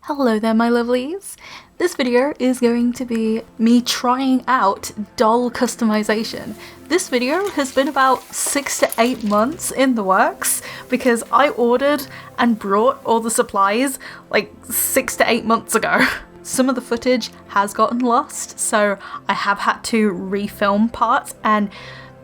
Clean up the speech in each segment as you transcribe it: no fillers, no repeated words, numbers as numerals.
Hello there my lovelies! This video is going to be me trying out doll customization. This video has been about 6 to 8 months in the works because I ordered and brought all the supplies like 6 to 8 months ago. Some of the footage has gotten lost, so I have had to refilm parts, and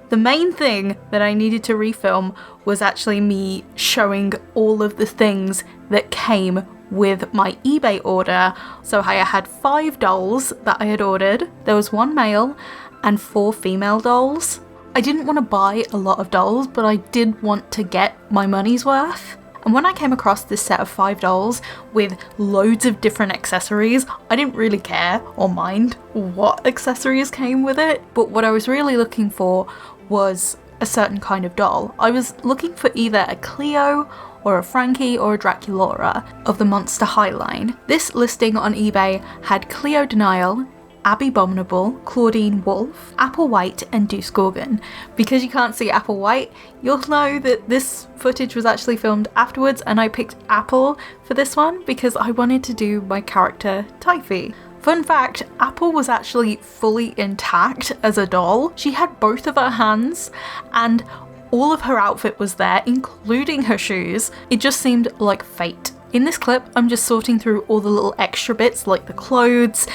the main thing that I needed to refilm was actually me showing all of the things that came with my eBay order. So I had 5 dolls that I had ordered. There was 1 male and 4 female dolls. I didn't want to buy a lot of dolls, but I did want to get my money's worth. And when I came across this set of 5 dolls with loads of different accessories, I didn't really care or mind what accessories came with it. But what I was really looking for was a certain kind of doll. I was looking for either a Cleo or a Frankie or a Draculaura of the Monster High line. This listing on eBay had Cleo Denial, Abby Abominable, Claudine Wolf, Apple White and Deuce Gorgon. Because you can't see Apple White, you'll know that this footage was actually filmed afterwards, and I picked Apple for this one because I wanted to do my character Teifi. Fun fact, Apple was actually fully intact as a doll. She had both of her hands and all of her outfit was there, including her shoes. It just seemed like fate. In this clip, I'm just sorting through all the little extra bits like the clothes,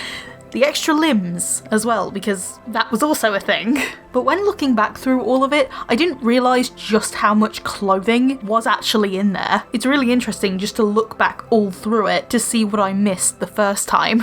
the extra limbs as well, because that was also a thing. But when looking back through all of it, I didn't realise just how much clothing was actually in there. It's really interesting just to look back all through it to see what I missed the first time.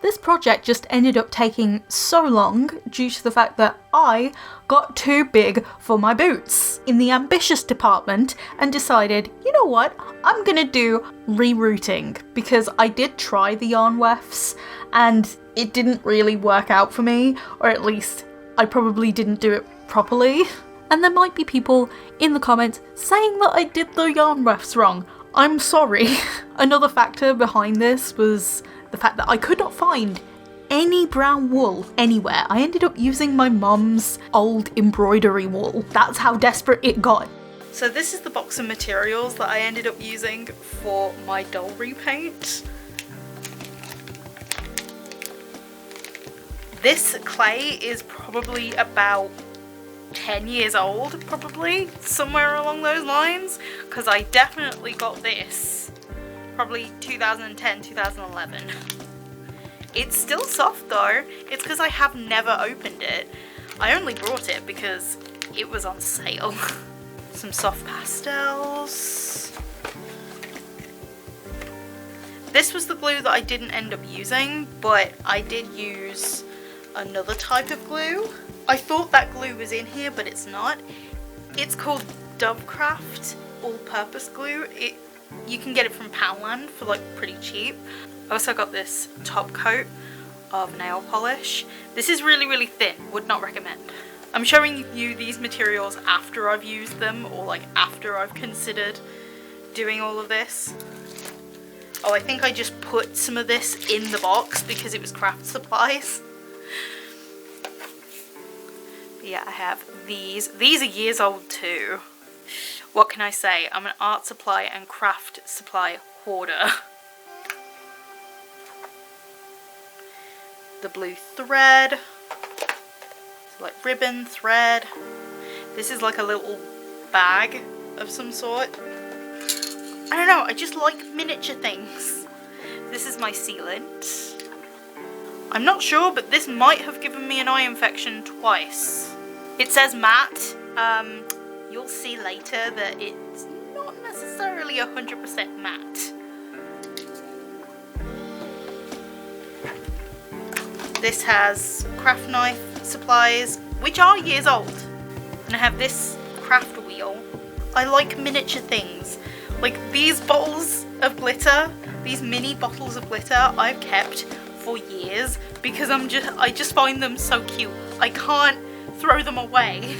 This project just ended up taking so long due to the fact that I got too big for my boots in the ambitious department and decided, you know what, I'm gonna do rerouting, because I did try the yarn wefts and it didn't really work out for me, or at least I probably didn't do it properly. And there might be people in the comments saying that I did the yarn wefts wrong. I'm sorry. Another factor behind this was the fact that I could not find any brown wool anywhere. I ended up using my mum's old embroidery wool. That's how desperate it got. So this is the box of materials that I ended up using for my doll repaint. This clay is probably about 10 years old, probably, somewhere along those lines, because I definitely got this probably 2010, 2011. It's still soft though. It's because I have never opened it. I only brought it because it was on sale. Some soft pastels. This was the glue that I didn't end up using, but I did use another type of glue. I thought that glue was in here, but it's not. It's called Dovecraft all-purpose glue. You can get it from Poundland for like pretty cheap. I also got this top coat of nail polish. This is really, really thin, would not recommend. I'm showing you these materials after I've used them, or like after I've considered doing all of this. Oh, I think I just put some of this in the box because it was craft supplies. But yeah, I have these. These are years old too. What can I say? I'm an art supply and craft supply hoarder. The blue thread. So like ribbon, thread. This is like a little bag of some sort. I don't know, I just like miniature things. This is my sealant. I'm not sure, but this might have given me an eye infection twice. It says matte. You'll see later that it's not necessarily 100% matte. This has craft knife supplies, which are years old. And I have this craft wheel. I like miniature things. Like these bottles of glitter, these mini bottles of glitter, I've kept for years because I just find them so cute. I can't throw them away.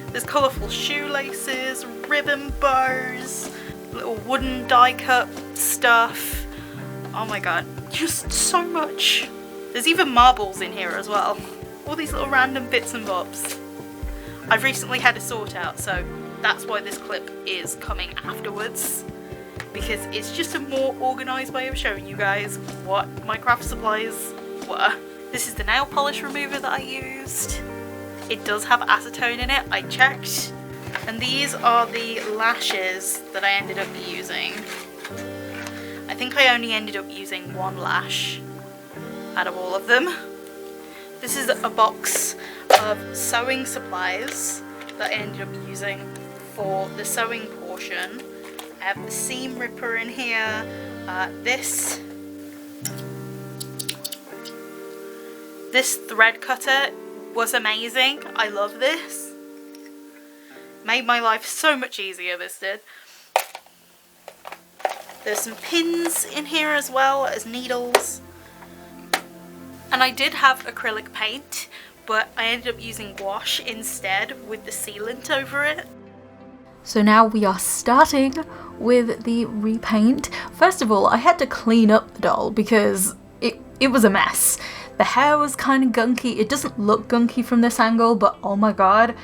There's colourful shoelaces, ribbon bows, little wooden die cut stuff. Oh my god, just so much. There's even marbles in here as well. All these little random bits and bobs. I've recently had a sort out, so that's why this clip is coming afterwards, because it's just a more organised way of showing you guys what my craft supplies were. This is the nail polish remover that I used. It does have acetone in it, I checked. And these are the lashes that I ended up using. I think I only ended up using one lash out of all of them. This is a box of sewing supplies that I ended up using for the sewing portion. I have the seam ripper in here, this thread cutter was amazing. I love this. Made my life so much easier, this did. There's some pins in here as well as needles. And I did have acrylic paint, but I ended up using gouache instead with the sealant over it. So now we are starting with the repaint. First of all, I had to clean up the doll because it was a mess. The hair was kind of gunky. It doesn't look gunky from this angle, but oh my god,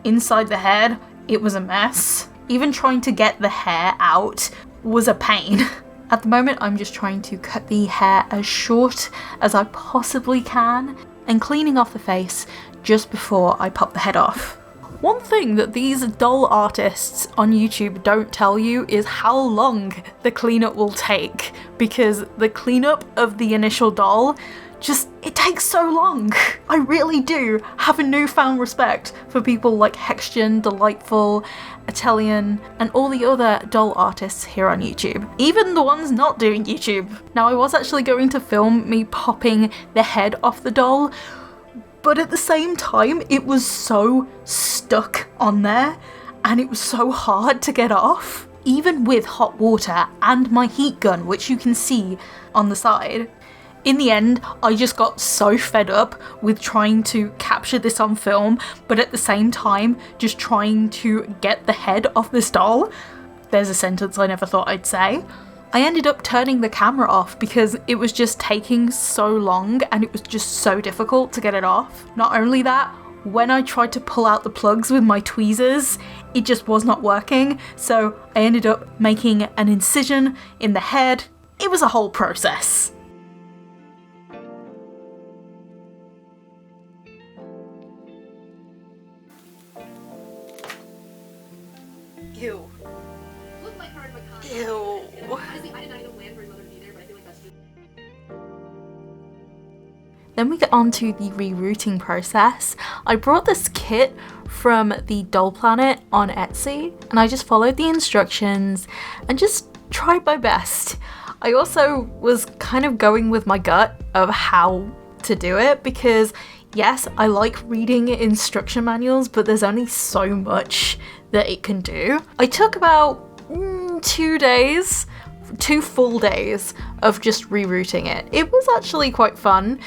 inside the head, it was a mess. Even trying to get the hair out was a pain. At the moment, I'm just trying to cut the hair as short as I possibly can and cleaning off the face just before I pop the head off. One thing that these doll artists on YouTube don't tell you is how long the cleanup will take, because the cleanup of the initial doll it takes so long. I really do have a newfound respect for people like Hexgen, Delightful, Atelian, and all the other doll artists here on YouTube. Even the ones not doing YouTube. Now, I was actually going to film me popping the head off the doll, but at the same time, it was so stuck on there, and it was so hard to get off. Even with hot water and my heat gun, which you can see on the side. In the end, I just got so fed up with trying to capture this on film, but at the same time, just trying to get the head off this doll. There's a sentence I never thought I'd say. I ended up turning the camera off because it was just taking so long and it was just so difficult to get it off. Not only that, when I tried to pull out the plugs with my tweezers, it just was not working, so I ended up making an incision in the head. It was a whole process. Ew. Ew. Then we get on to the rerouting process. I brought this kit from the Doll Planet on Etsy, and I just followed the instructions and just tried my best. I also was kind of going with my gut of how to do it, because yes, I like reading instruction manuals, but there's only so much that it can do. I took about 2 full days of just rerouting it. It was actually quite fun.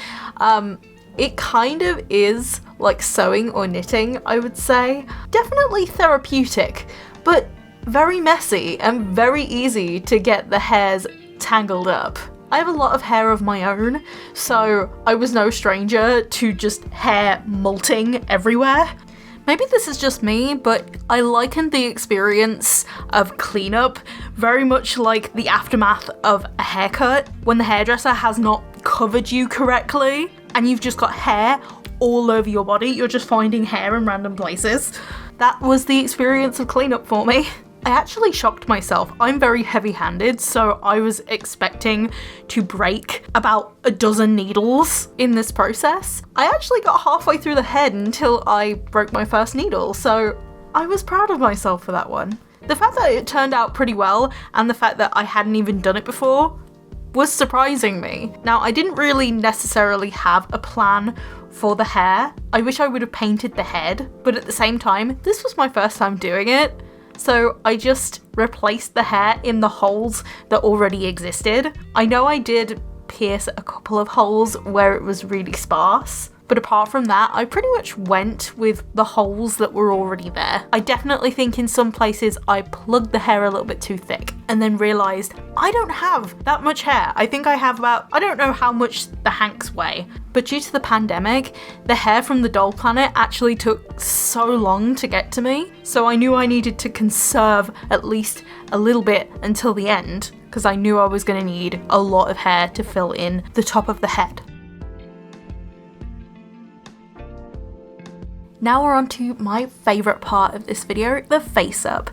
It kind of is like sewing or knitting, I would say. Definitely therapeutic, but very messy and very easy to get the hairs tangled up. I have a lot of hair of my own, so I was no stranger to just hair molting everywhere. Maybe this is just me, but I likened the experience of cleanup very much like the aftermath of a haircut, when the hairdresser has not covered you correctly and you've just got hair all over your body. You're just finding hair in random places. That was the experience of cleanup for me. I actually shocked myself. I'm very heavy-handed, so I was expecting to break about a dozen needles in this process. I actually got halfway through the head until I broke my first needle, so I was proud of myself for that one. The fact that it turned out pretty well, and the fact that I hadn't even done it before, was surprising me. Now, I didn't really necessarily have a plan for the hair. I wish I would have painted the head, but at the same time, this was my first time doing it. So I just replaced the hair in the holes that already existed. I know I did pierce a couple of holes where it was really sparse, But apart from that, I pretty much went with the holes that were already there. I definitely think in some places I plugged the hair a little bit too thick and then realised I don't have that much hair. I think I have about, I don't know how much the hanks weigh, but due to the pandemic, the hair from the doll planet actually took so long to get to me. So I knew I needed to conserve at least a little bit until the end, because I knew I was going to need a lot of hair to fill in the top of the head. Now we're on to my favourite part of this video, the face up.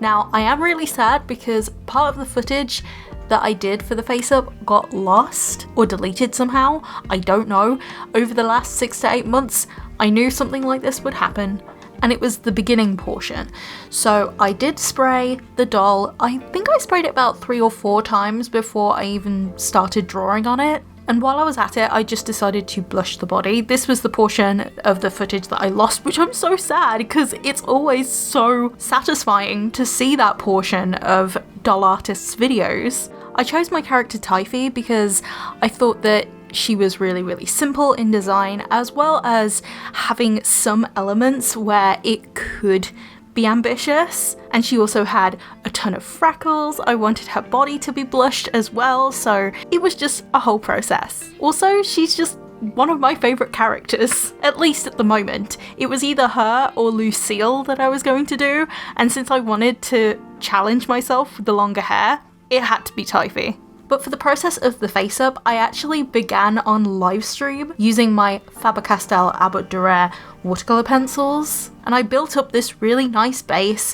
Now I am really sad because part of the footage that I did for the face up got lost or deleted somehow. I don't know. Over the last 6 to 8 months, I knew something like this would happen, and it was the beginning portion. So I did spray the doll. I think I sprayed it about 3 or 4 times before I even started drawing on it. And while I was at it, I just decided to blush the body. This was the portion of the footage that I lost, which I'm so sad because it's always so satisfying to see that portion of doll artists' videos. I chose my character Teifi because I thought that she was really simple in design, as well as having some elements where it could be ambitious, and she also had a ton of freckles. I wanted her body to be blushed as well, so it was just a whole process. Also, she's just one of my favourite characters, at least at the moment. It was either her or Lucille that I was going to do, and since I wanted to challenge myself with the longer hair, it had to be Teifi. But for the process of the face up, I actually began on livestream using my Faber-Castell Abbott Durer watercolour pencils, and I built up this really nice base,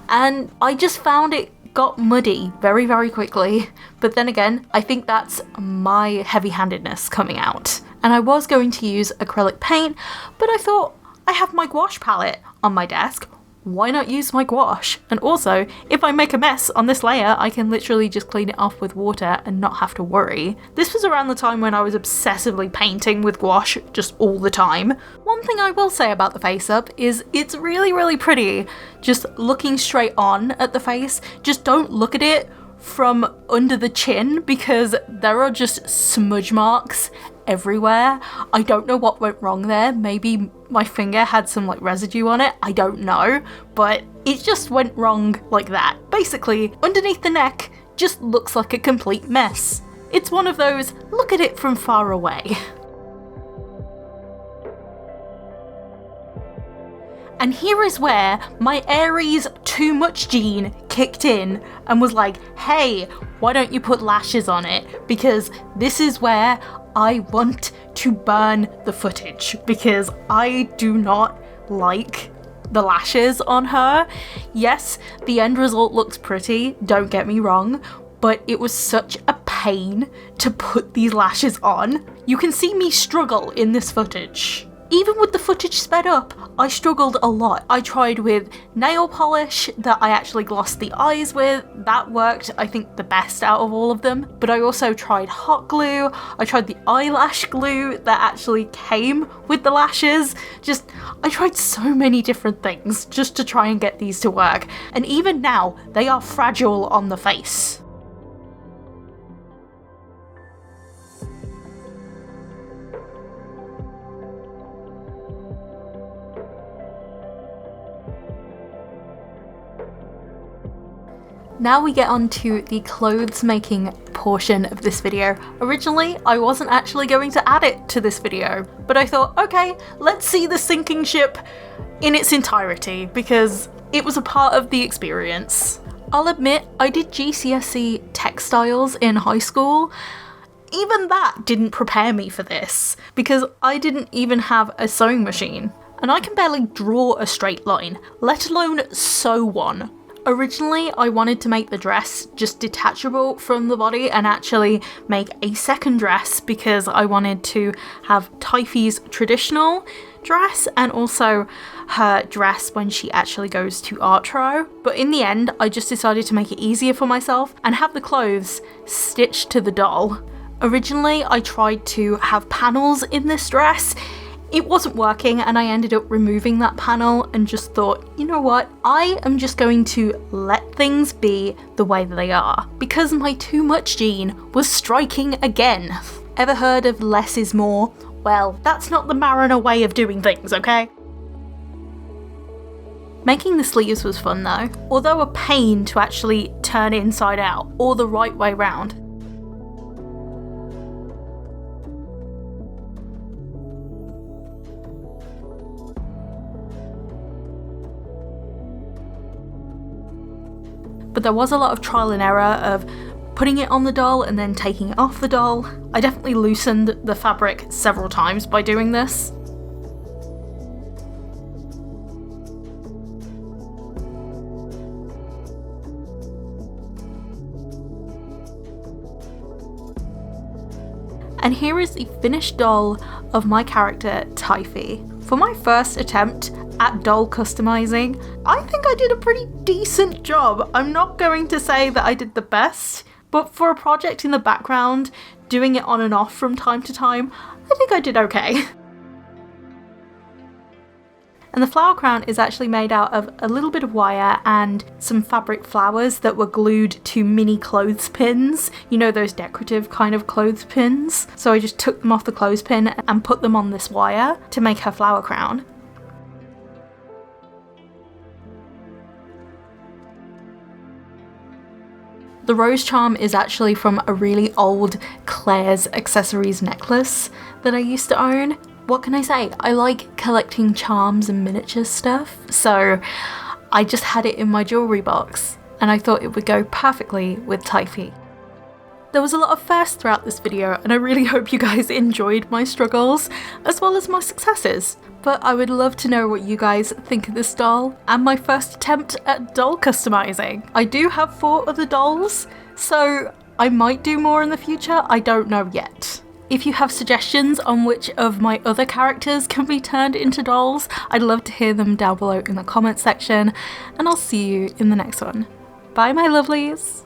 and I just found it got muddy very quickly. But then again, I think that's my heavy-handedness coming out. And I was going to use acrylic paint, but I thought, I have my gouache palette on my desk. Why not use my gouache? And also, if I make a mess on this layer, I can literally just clean it off with water and not have to worry. This was around the time when I was obsessively painting with gouache just all the time. One thing I will say about the face up is it's really pretty. Just looking straight on at the face, just don't look at it from under the chin because there are just smudge marks everywhere. I don't know what went wrong there. Maybe my finger had some like residue on it. I don't know, but it just went wrong like that. Basically, underneath the neck just looks like a complete mess. It's one of those, look at it from far away. And here is where my Aries too much gene kicked in and was like, hey, why don't you put lashes on it? Because this is where I want to burn the footage, because I do not like the lashes on her. Yes, the end result looks pretty, don't get me wrong, but it was such a pain to put these lashes on. You can see me struggle in this footage. Even with the footage sped up, I struggled a lot. I tried with nail polish that I actually glossed the eyes with. That worked, I think, the best out of all of them. But I also tried hot glue. I tried the eyelash glue that actually came with the lashes. I tried so many different things just to try and get these to work. And even now, they are fragile on the face. Now we get on to the clothes making portion of this video. Originally, I wasn't actually going to add it to this video, but I thought, okay, let's see the sinking ship in its entirety because it was a part of the experience. I'll admit, I did GCSE textiles in high school. Even that didn't prepare me for this because I didn't even have a sewing machine, and I can barely draw a straight line, let alone sew one. Originally, I wanted to make the dress just detachable from the body and actually make a second dress because I wanted to have Teifi's traditional dress and also her dress when she actually goes to art show. But in the end, I just decided to make it easier for myself and have the clothes stitched to the doll. Originally, I tried to have panels in this dress. It wasn't working and I ended up removing that panel and just thought, you know what, I am just going to let things be the way that they are because my too much gene was striking again. Ever heard of less is more well, that's not the Marriner way of doing things, okay? Making the sleeves was fun though, although a pain to actually turn inside out, or the right way round. But there was a lot of trial and error of putting it on the doll and then taking it off the doll. I definitely loosened the fabric several times by doing this. And here is the finished doll of my character, Teifi. For my first attempt at doll customizing, I think I did a pretty decent job. I'm not going to say that I did the best, but for a project in the background, doing it on and off from time to time, I think I did okay. And the flower crown is actually made out of a little bit of wire and some fabric flowers that were glued to mini clothespins. You know, those decorative kind of clothespins. So I just took them off the clothespin and put them on this wire to make her flower crown. The rose charm is actually from a really old Claire's accessories necklace that I used to own. What can I say? I like collecting charms and miniature stuff, so I just had it in my jewellery box and I thought it would go perfectly with Teifi. There was a lot of firsts throughout this video and I really hope you guys enjoyed my struggles as well as my successes. But I would love to know what you guys think of this doll and my first attempt at doll customizing. I do have 4 other dolls, so I might do more in the future, I don't know yet. If you have suggestions on which of my other characters can be turned into dolls, I'd love to hear them down below in the comment section, and I'll see you in the next one. Bye my lovelies!